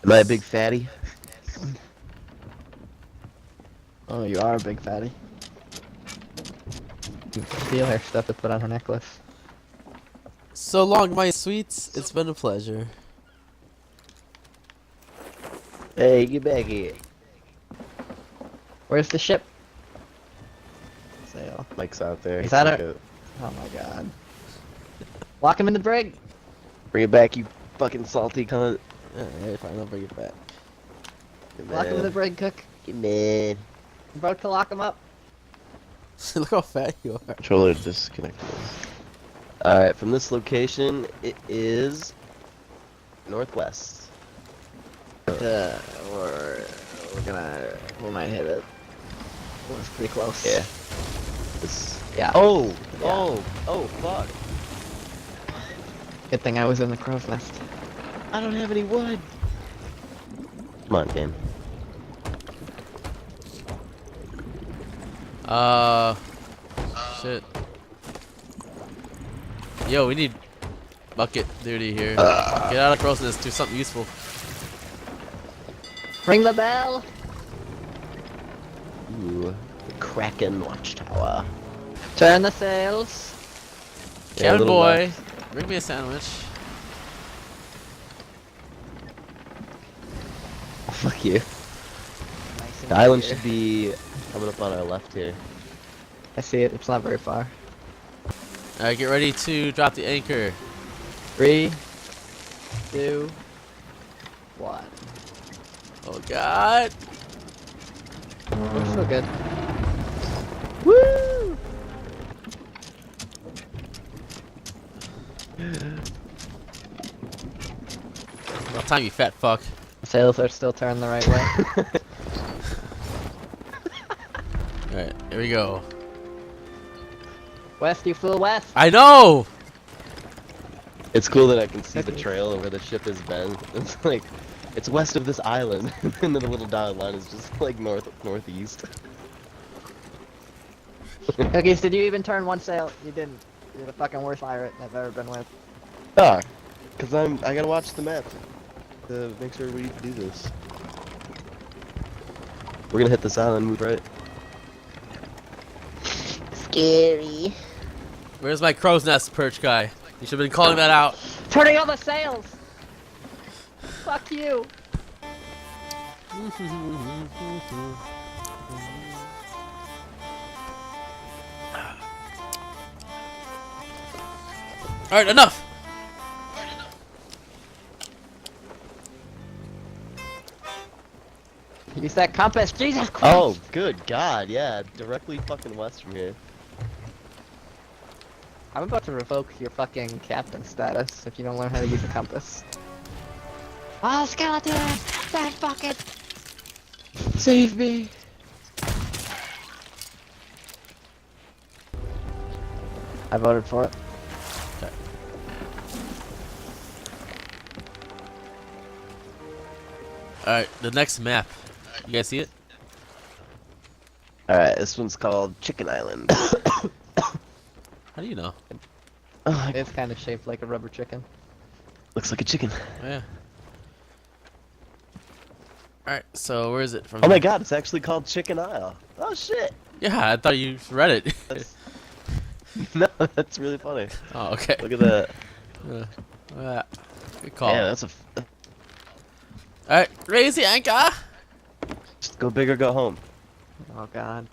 Am I a big fatty? Oh, you are a big fatty. Steal her stuff to put on her necklace. So long, my sweets. It's been a pleasure. Hey, get back here. Where's the ship? Sail. Mike's out there. Is that Take it? Oh my god. Lock him in the brig! Bring it back, you fucking salty cunt. Alright, fine, I'll bring it back. Get Lock him in the mad. brig, Cook. Get mad. I'm about to lock him up. Look how fat you are. Controller disconnected. Alright, from this location, it is northwest. We might hit it. It's pretty close. Yeah. This. Yeah. Oh! Yeah. Oh, fuck. Good thing I was in the crow's nest. I don't have any wood. Come on, game. Shit. Yo, we need bucket duty here. Get out of crow's nest, do something useful. Ring the bell! Ooh, the Kraken Watchtower. Turn the sails! Yeah, Cabin little boy, left. bring me a sandwich. Fuck you. Nice and The island clear. should be coming up on our left here. I see it, it's not very far. Alright, get ready to drop the anchor. 3, 2, 1. Oh god. We're so good. Woo! About time, you fat fuck. Sails are still turned the right way. Alright, here we go. West, you flew west! I know! It's cool that I can see the trail of where the ship has been. It's like, it's west of this island, and then the little dotted line is just like northeast. Cookies, did you even turn one sail? You didn't. You're the fucking worst pirate I've ever been with. Ah, cause I gotta watch the map to make sure we do this. We're gonna hit this island, move right. Scary. Where's my crow's nest perch guy? You should have been calling that out. Turning all the sails! Fuck you! Alright, enough! Use that compass, Jesus Christ! Oh, good God, yeah, directly fucking west from here. I'm about to revoke your fucking captain status if you don't learn how to use a compass. Oh, skeleton! That fucking... Save me! I voted for it. Okay. Alright, the next map. You guys see it? Alright, this one's called Chicken Island. How do you know? Oh, It's kind of shaped like a rubber chicken. looks like a chicken. Yeah. Alright, so where is it from? Oh my God, it's actually called Chicken Isle. Oh shit! Yeah, I thought you read it. That's... no, that's really funny. Oh, okay. Look at that. Good call. Yeah, that's a... Alright, raise the anchor! Just go big or go home. Oh god.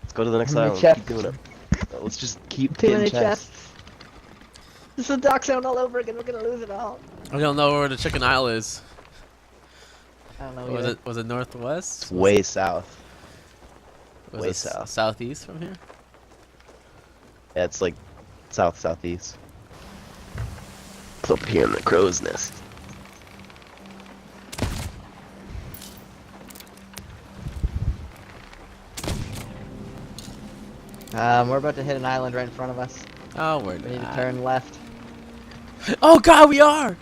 Let's go to the next Too many island. chests. Keep doing it. Let's just keep Too getting many chests. chests. This is a dock zone all over again, we're gonna lose it all. I don't know where the chicken isle is. I don't know Was either. it northwest? It's way south. Was way it south. southeast from here? Yeah, it's like southeast. It's up here in the crow's nest. We're about to hit an island right in front of us. Oh, we're We need to not. turn left. Oh god, we are!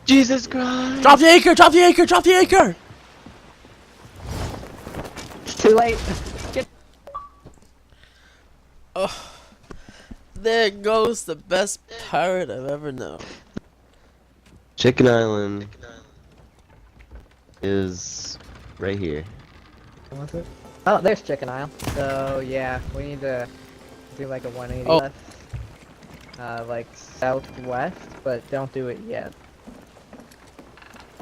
Jesus Christ! Drop the anchor! Drop the anchor! Drop the anchor! It's too late. Get Oh, there goes the best pirate I've ever known. Chicken Island. is right here. What's it? Oh, there's Chicken Isle. So yeah, we need to do like a 180 Oh. left. Like southwest, but don't do it yet.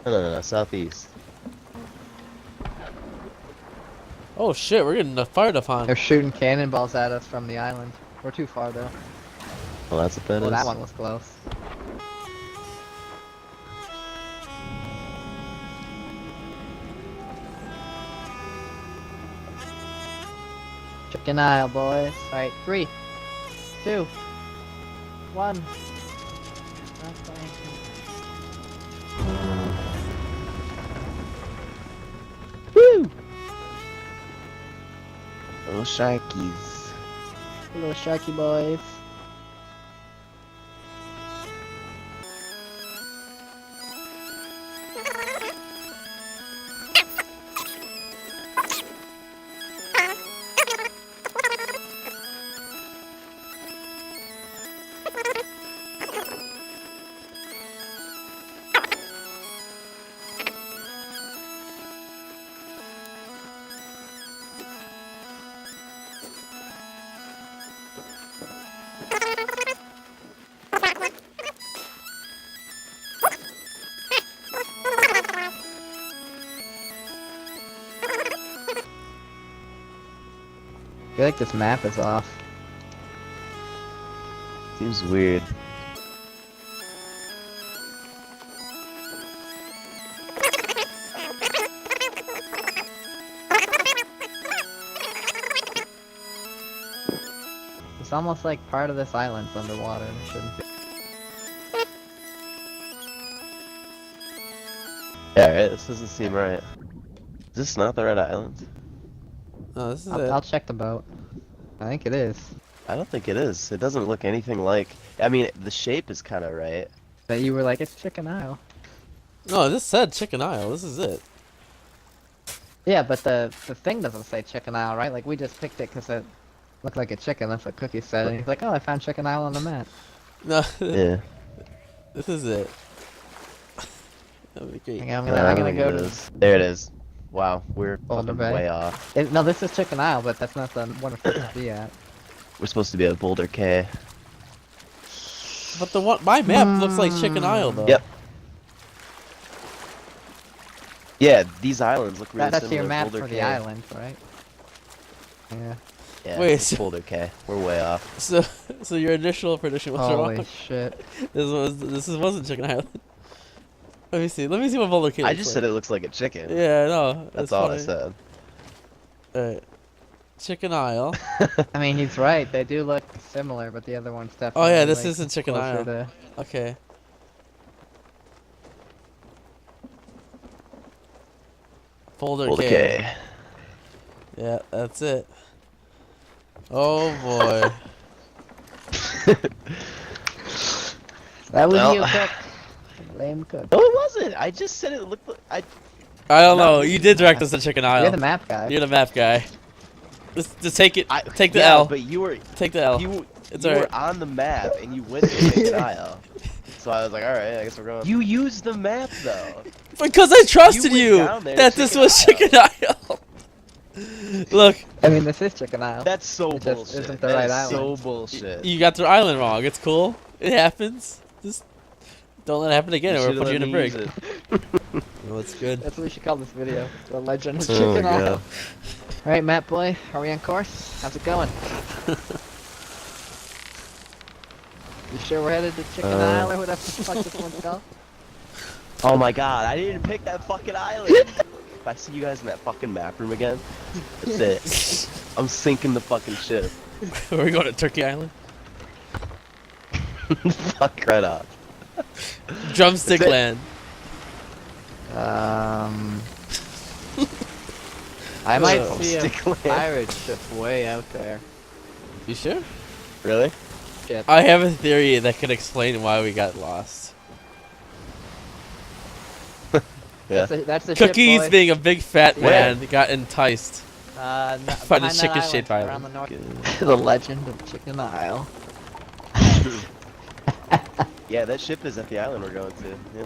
No, southeast. Oh shit, we're getting fired upon. They're shooting cannonballs at us from the island. We're too far though. Well, that's what that Oh, is. that one was close. Chicken Isle, boys. Alright, 3, 2, 1. Woo! Little sharkies. Little sharky boys. I feel like this map is off. Seems weird. It's almost like part of this island's underwater and it shouldn't be. Yeah, right. This doesn't seem right. Is this not the right island? No, this is I'll, it. I'll check the boat. I think it is. I don't think it is. It doesn't look anything like. I mean, the shape is kind of right. But you were like, it's Chicken Isle. No, this said Chicken Isle. This is it. Yeah, but the thing doesn't say Chicken Isle, right? Like, we just picked it because it looked like a chicken. That's what Cookie said. And he's like, oh, I found Chicken Isle on the map. No, Yeah. this is it. That'd be great. Okay, I'm I gonna don't think go it to... is. There it is. Wow, we're Boulder fucking Bay? way off. No, this is Chicken Isle, but that's not the one we're supposed to be at. We're supposed to be at Boulder Cay. But the one my map looks like Chicken Isle though. Yep. Yeah, these islands look really That's similar your to map Boulder for Cay. the island, right? Yeah. Yeah, Wait, it's so- Boulder Cay. We're way off. So your initial prediction was Holy wrong. shit. This wasn't Chicken Island. Let me see what Boulder Cay I looks just like. said it looks like a chicken. Yeah, no. That's all I funny. said. Alright. Chicken Isle. I mean, he's right. They do look similar, but the other one's definitely. Oh yeah, this like, isn't Chicken closer Isle. to- Okay. Boulder Boulder Cay. Cay. Yeah, that's it. Oh boy. That was Well- you, Cook. Lame Cook. No, it wasn't. I just said it looked like. I don't know. No. You did direct us to Chicken Isle. You're the map guy. You're the map guy. Just take it. Take the yeah, L. But you were Take the L. you It's you alright. were on the map and you went to Chicken Isle. So I was like, all right, I guess we're going. You used the map though. Because I trusted went you down there that to this Chicken was Isle. Chicken Isle. Look, I mean, this is Chicken Isle. That's so It just bullshit. isn't the That right is island. so bullshit. you got the island wrong. It's cool. It happens. Just don't let it happen again, or we'll should've put you in a let me brig. use it. Well, it's good. That's what we should call this video. The Legend of Oh Chicken my Isle. God. Alright, Matt boy, are we on course? How's it going? You sure we're headed to Chicken Isle or whatever the fuck this one's called? Oh my god, I didn't pick that fucking island. If I see you guys in that fucking map room again, that's it. I'm sinking the fucking ship. Are we going to Turkey Island? Fuck right off. Drumstick That's it. Land. I might Oh, see a stick land. pirate ship way out there. You sure? Really? Shit. I have a theory that could explain why we got lost. Yeah. That's the ship, Cookies, boy. being a big fat Where? man, got enticed. By By the chicken-shaped Around island. the north. The Legend of Chicken Isle. Yeah, that ship is at the island we're going to. Yeah.